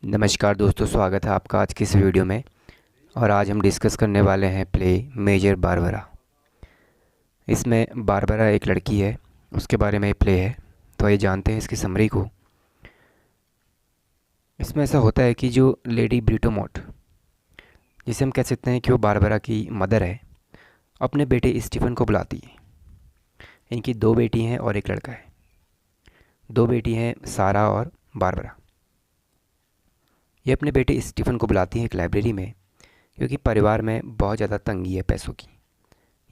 नमस्कार दोस्तों, स्वागत है आपका आज की इस वीडियो में। और आज हम डिस्कस करने वाले हैं प्ले मेजर बारबरा। इसमें बारबरा एक लड़की है, उसके बारे में प्ले है। तो आइए जानते हैं इसकी समरी को। इसमें ऐसा होता है कि जो लेडी ब्रीटोमोट, जिसे हम कह सकते हैं कि वो बारबरा की मदर है, अपने बेटे स्टीफन को बुलाती है। इनकी दो बेटी हैं और एक लड़का है। दो बेटी हैं, सारा और बारबरा। ये अपने बेटे स्टीफन को बुलाती हैं एक लाइब्रेरी में, क्योंकि परिवार में बहुत ज़्यादा तंगी है पैसों की।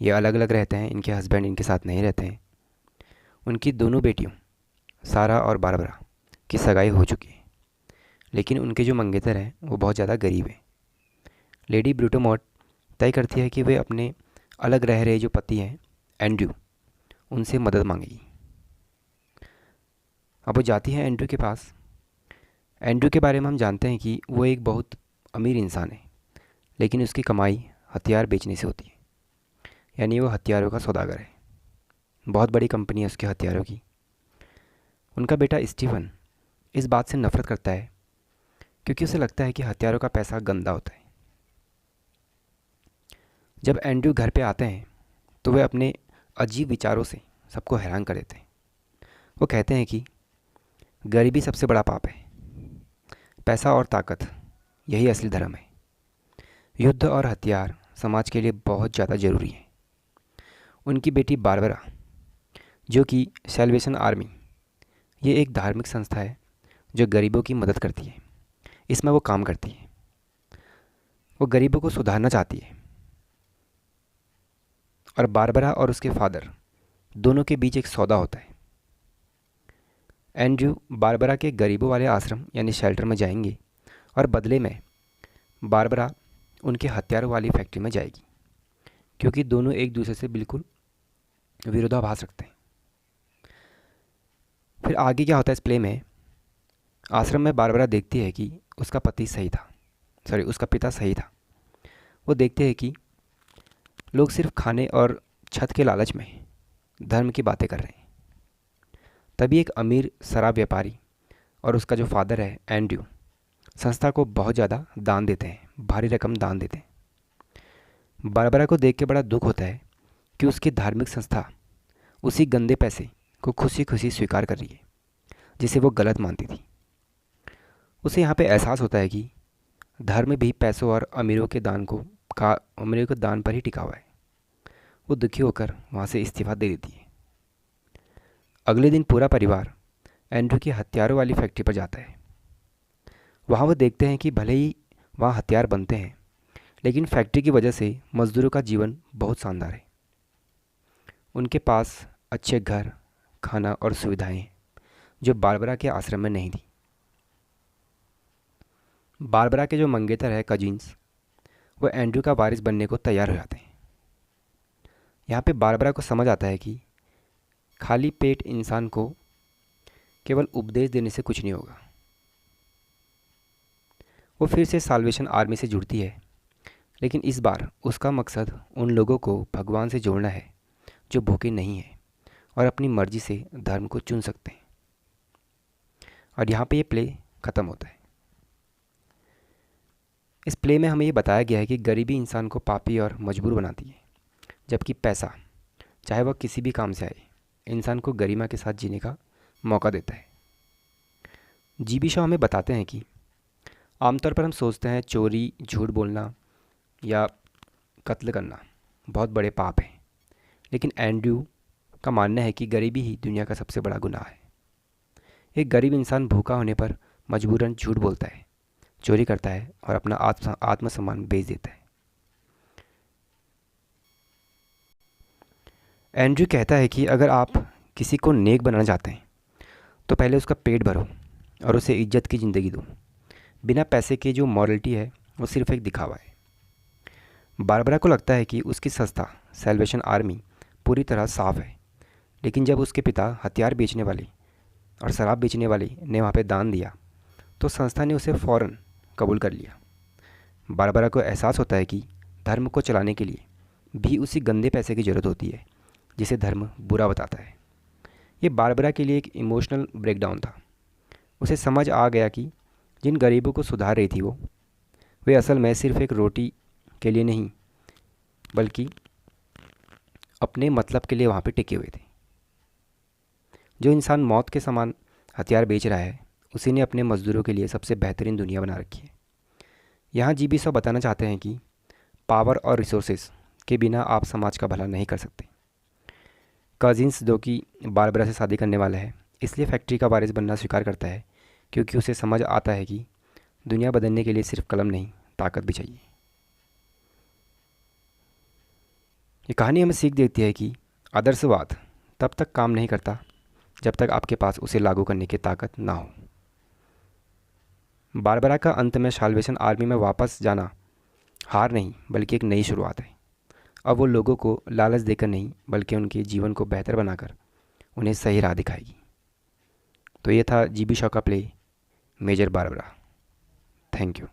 ये अलग अलग रहते हैं, इनके हस्बैंड इनके साथ नहीं रहते हैं। उनकी दोनों बेटियों सारा और बारबरा की सगाई हो चुकी है, लेकिन उनके जो मंगेतर हैं वो बहुत ज़्यादा गरीब हैं। लेडी ब्रूटोमोट तय करती है कि वे अपने अलग रह रहे जो पति हैं एंड्रयू, उनसे मदद मांगेगी। अब वो जाती है एंड्रयू के पास। एंड्रयू के बारे में हम जानते हैं कि वो एक बहुत अमीर इंसान है, लेकिन उसकी कमाई हथियार बेचने से होती है। यानी वो हथियारों का सौदागर है। बहुत बड़ी कंपनी है उसके हथियारों की। उनका बेटा स्टीफन इस बात से नफरत करता है, क्योंकि उसे लगता है कि हथियारों का पैसा गंदा होता है। जब एंड्रयू घर पे आते हैं तो वे अपने अजीब विचारों से सबको हैरान कर देते हैं। वो कहते हैं कि गरीबी सबसे बड़ा पाप है, पैसा और ताकत यही असली धर्म है। युद्ध और हथियार समाज के लिए बहुत ज़्यादा ज़रूरी है। उनकी बेटी बारबरा, जो कि सैल्वेशन आर्मी, ये एक धार्मिक संस्था है जो गरीबों की मदद करती है। इसमें वो काम करती है। वो गरीबों को सुधारना चाहती है। और बारबरा और उसके फादर दोनों के बीच एक सौदा होता है। एंड्रयू बारबरा के गरीबों वाले आश्रम यानी शेल्टर में जाएंगे, और बदले में बारबरा उनके हथियारों वाली फैक्ट्री में जाएगी, क्योंकि दोनों एक दूसरे से बिल्कुल विरोधाभास रखते हैं। फिर आगे क्या होता है इस प्ले में। आश्रम में बारबरा देखती है कि उसका पति सही था, उसका पिता सही था। वो देखते हैं कि लोग सिर्फ खाने और छत के लालच में धर्म की बातें कर रहे हैं। तभी एक अमीर शराब व्यापारी और उसका जो फादर है एंड्रयू, संस्था को बहुत ज़्यादा दान देते हैं, भारी रकम दान देते हैं। बारबरा को देख के बड़ा दुख होता है कि उसकी धार्मिक संस्था उसी गंदे पैसे को खुशी खुशी स्वीकार कर रही है, जिसे वो गलत मानती थी। उसे यहाँ पे एहसास होता है कि धर्म भी पैसों और अमीरों के दान पर ही टिका हुआ है। वो दुखी होकर वहाँ से इस्तीफा दे देती है। अगले दिन पूरा परिवार एंड्रयू की हथियारों वाली फैक्ट्री पर जाता है। वहाँ वो देखते हैं कि भले ही वहाँ हथियार बनते हैं, लेकिन फैक्ट्री की वजह से मज़दूरों का जीवन बहुत शानदार है। उनके पास अच्छे घर, खाना और सुविधाएं हैं, जो बारबरा के आश्रम में नहीं थी। बारबरा के जो मंगेतर है कजिन्स, वो एंड्रयू का वारिस बनने को तैयार हो जाते हैं। यहाँ पे बारबरा को समझ आता है कि खाली पेट इंसान को केवल उपदेश देने से कुछ नहीं होगा। वो फिर से साल्वेशन आर्मी से जुड़ती है, लेकिन इस बार उसका मकसद उन लोगों को भगवान से जोड़ना है जो भूखे नहीं हैं और अपनी मर्जी से धर्म को चुन सकते हैं। और यहाँ पे ये प्ले ख़त्म होता है। इस प्ले में हमें ये बताया गया है कि गरीबी इंसान को पापी और मजबूर बनाती है, जबकि पैसा, चाहे वह किसी भी काम से आए, इंसान को गरिमा के साथ जीने का मौका देता है। जीबी शॉ हमें बताते हैं कि आमतौर पर हम सोचते हैं चोरी, झूठ बोलना या कत्ल करना बहुत बड़े पाप हैं, लेकिन एंड्रयू का मानना है कि गरीबी ही दुनिया का सबसे बड़ा गुनाह है। एक गरीब इंसान भूखा होने पर मजबूरन झूठ बोलता है, चोरी करता है और अपना आत्मसम्मान बेच देता है। एंड्रयू कहता है कि अगर आप किसी को नेक बनाना चाहते हैं तो पहले उसका पेट भरो और उसे इज्जत की ज़िंदगी दो। बिना पैसे के जो मॉरलिटी है वो सिर्फ एक दिखावा है। बारबरा को लगता है कि उसकी संस्था सैल्वेशन आर्मी पूरी तरह साफ़ है, लेकिन जब उसके पिता हथियार बेचने वाले और शराब बेचने वाले ने वहाँ पे दान दिया, तो संस्था ने उसे फ़ौरन कबूल कर लिया। बारबरा को एहसास होता है कि धर्म को चलाने के लिए भी उसी गंदे पैसे की ज़रूरत होती है जिसे धर्म बुरा बताता है। ये बारबरा के लिए एक इमोशनल ब्रेकडाउन था। उसे समझ आ गया कि जिन गरीबों को सुधार रही थी वो, वे असल में सिर्फ एक रोटी के लिए नहीं बल्कि अपने मतलब के लिए वहाँ पे टिके हुए थे। जो इंसान मौत के समान हथियार बेच रहा है, उसी ने अपने मज़दूरों के लिए सबसे बेहतरीन दुनिया बना रखी है। यहाँ जीबी सौ बताना चाहते हैं कि पावर और रिसोर्सेज के बिना आप समाज का भला नहीं कर सकते। कजिन्स जो कि बारबरा से शादी करने वाला है, इसलिए फैक्ट्री का वारिस बनना स्वीकार करता है क्योंकि उसे समझ आता है कि दुनिया बदलने के लिए सिर्फ कलम नहीं, ताकत भी चाहिए। ये कहानी हमें सीख देती है कि आदर्शवाद तब तक काम नहीं करता जब तक आपके पास उसे लागू करने की ताकत ना हो। बारबरा का अंत में साल्वेशन आर्मी में वापस जाना हार नहीं बल्कि एक नई शुरुआत है। अब वो लोगों को लालच देकर नहीं बल्कि उनके जीवन को बेहतर बनाकर उन्हें सही राह दिखाएगी। तो ये था जीबी शॉ का play Major Barbara. Thank you.